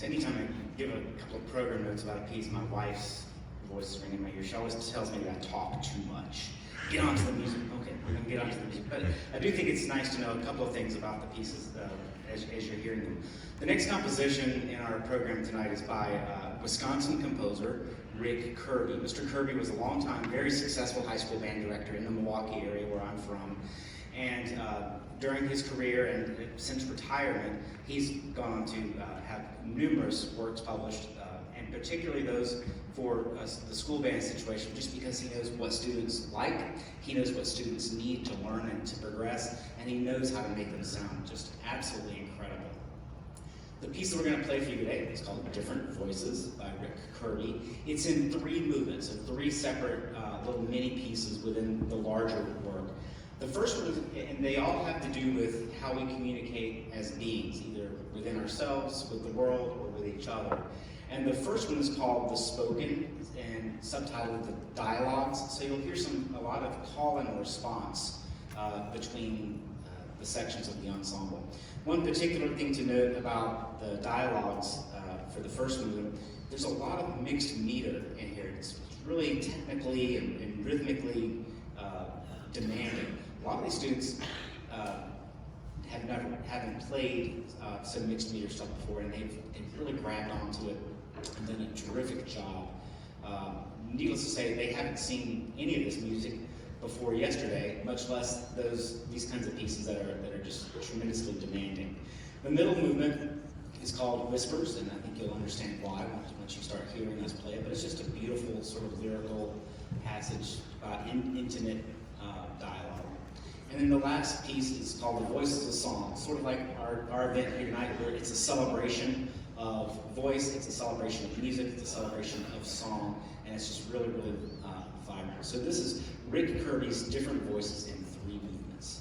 So anytime I give a couple of program notes about a piece, my wife's voice is ringing in my ear. She always tells me that I talk too much. Get on to the music. Okay, we're going to get on to the music. But I do think it's nice to know a couple of things about the pieces as you're hearing them. The next composition in our program tonight is by Wisconsin composer Rick Kirby. Mr. Kirby was a long-time, very successful high school band director in the Milwaukee area where I'm from. And during his career and since retirement, he's gone on to have numerous works published, and particularly those for the school band situation, just because he knows what students like, he knows what students need to learn and to progress, and he knows how to make them sound just absolutely incredible. The piece that we're going to play for you today is called Different Voices by Rick Kirby. It's in 3 movements, so 3 separate little mini pieces within the larger work. The first one, and they all have to do with how we communicate as beings, either within ourselves, with the world, or with each other. And the first one is called The Spoken, and subtitled The Dialogues. So you'll hear a lot of call and response between the sections of the ensemble. One particular thing to note about the dialogues for the first movement, there's a lot of mixed meter in here. It's really technically and rhythmically demanding. A lot of these students haven't played some mixed meter stuff before, and they've really grabbed onto it and done a terrific job. Needless to say, they haven't seen any of this music before yesterday, much less these kinds of pieces that are just tremendously demanding. The middle movement is called Whispers, and I think you'll understand why once you start hearing us play it, but it's just a beautiful sort of lyrical passage about intimate dialogue. And then the last piece is called The Voices of Song, sort of like our event here tonight, where it's a celebration of voice, it's a celebration of music, it's a celebration of song, and it's just really, really vibrant. So this is Rick Kirby's Different Voices in 3 movements.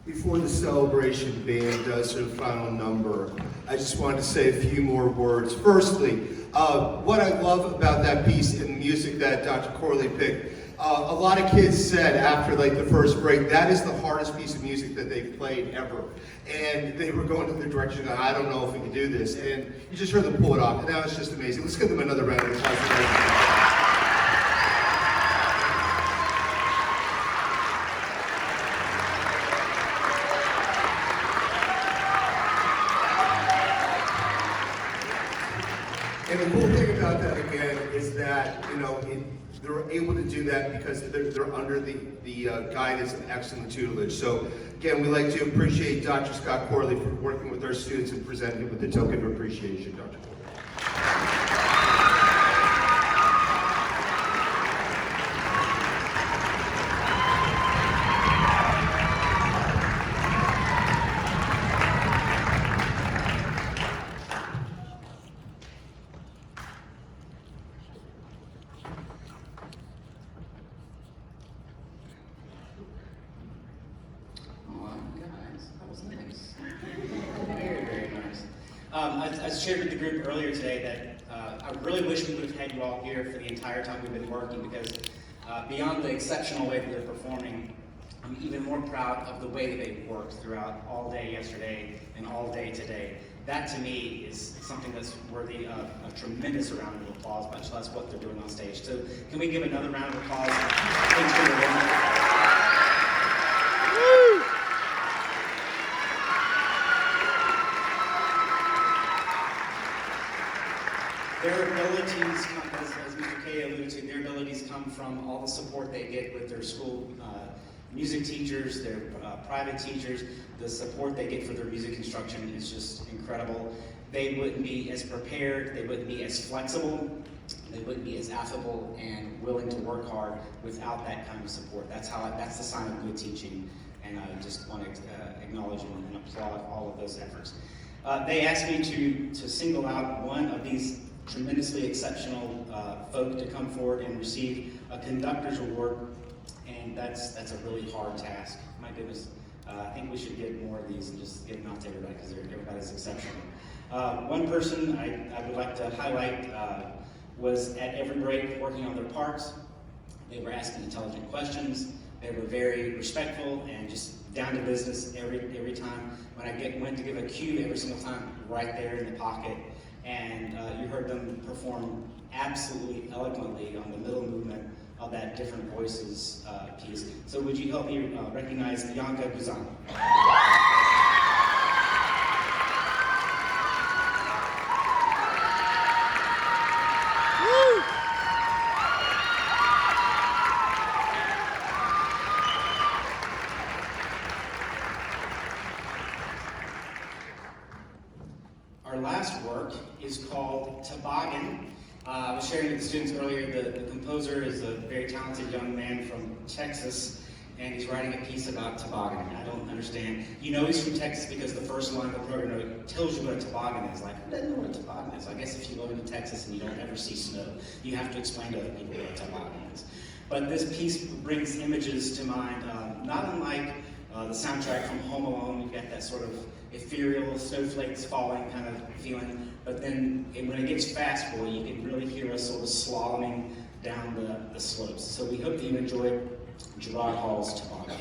Before the celebration band does their final number, I just wanted to say a few more words. Firstly, what I love about that piece and the music that Dr. Corley picked, a lot of kids said after like the first break, that is the hardest piece of music that they've played ever. And they were going to the direction of, I don't know if we can do this. And you just heard them pull it off, and that was just amazing. Let's give them another round of applause. And the cool thing about that, again, is that, you know, they're able to do that because they're under the guidance of excellent tutelage. So, again, we'd like to appreciate Dr. Scott Corley for working with our students and presenting with the token of appreciation, Dr. Corley. I shared with the group earlier today that I really wish we would have had you all here for the entire time we've been working, because beyond the exceptional way that they're performing, I'm even more proud of the way that they worked throughout all day yesterday and all day today. That to me is something that's worthy of a tremendous round of applause, much less what they're doing on stage. So can we give another round of applause? Thanks for the work. Their abilities, as Mr. Kay alluded to, their abilities come from all the support they get with their school music teachers, their private teachers. The support they get for their music instruction is just incredible. They wouldn't be as prepared, they wouldn't be as flexible, they wouldn't be as affable and willing to work hard without that kind of support. That's the sign of good teaching, and I just want to acknowledge and applaud all of those efforts. They asked me to single out one of these tremendously exceptional folk to come forward and receive a conductor's award, and that's a really hard task. My goodness, I think we should get more of these and just give them out to everybody, because everybody's exceptional. One person I would like to highlight was at every break working on their parts. They were asking intelligent questions. They were very respectful and just down to business every time. When I went to give a cue, every single time, right there in the pocket. And you heard them perform absolutely eloquently on the middle movement of that Different Voices piece. So would you help me recognize Bianca Guzan? Our last work is called Toboggan. I was sharing with the students earlier, the composer is a very talented young man from Texas, and he's writing a piece about toboggan. I don't understand. You know he's from Texas because the first line of the program tells you what a toboggan is. Like, who doesn't know what a toboggan is? I guess if you go into Texas and you don't ever see snow, you have to explain to other people what a toboggan is. But this piece brings images to mind, not unlike the soundtrack from Home Alone. You've got that sort of ethereal, snowflakes falling kind of feeling, but then when it gets fast boy, you can really hear us sort of slaloming down the slopes. So we hope that you enjoy Gerard Hall's Toboggan.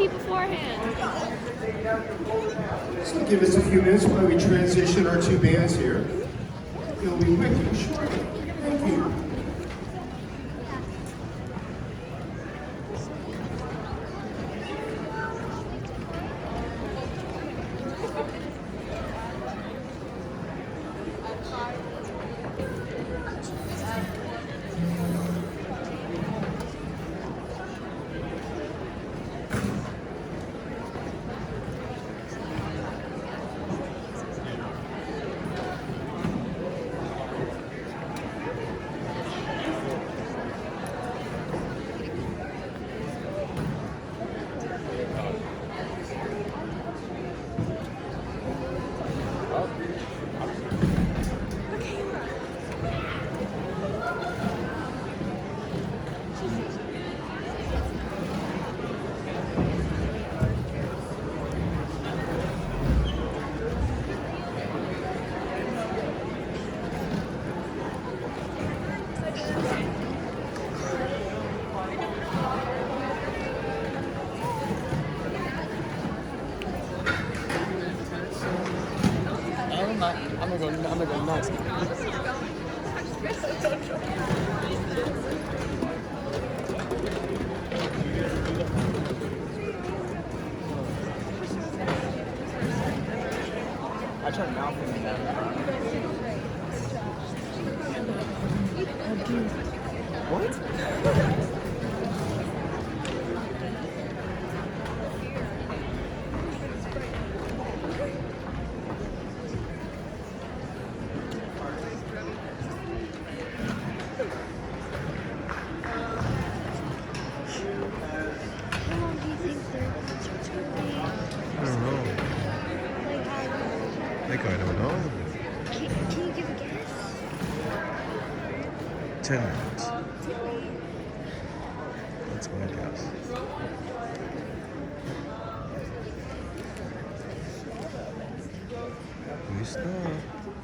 pee beforehand. So give us a few minutes while we transition our two bands here. We'll be with you shortly. Thank you. I'm gonna go nuts. I turned mouth in that. What? How long do you think their concert's gonna be? I don't know. Like how? Like, I don't know. Can you give a guess? 10 minutes. That's my guess. We stop.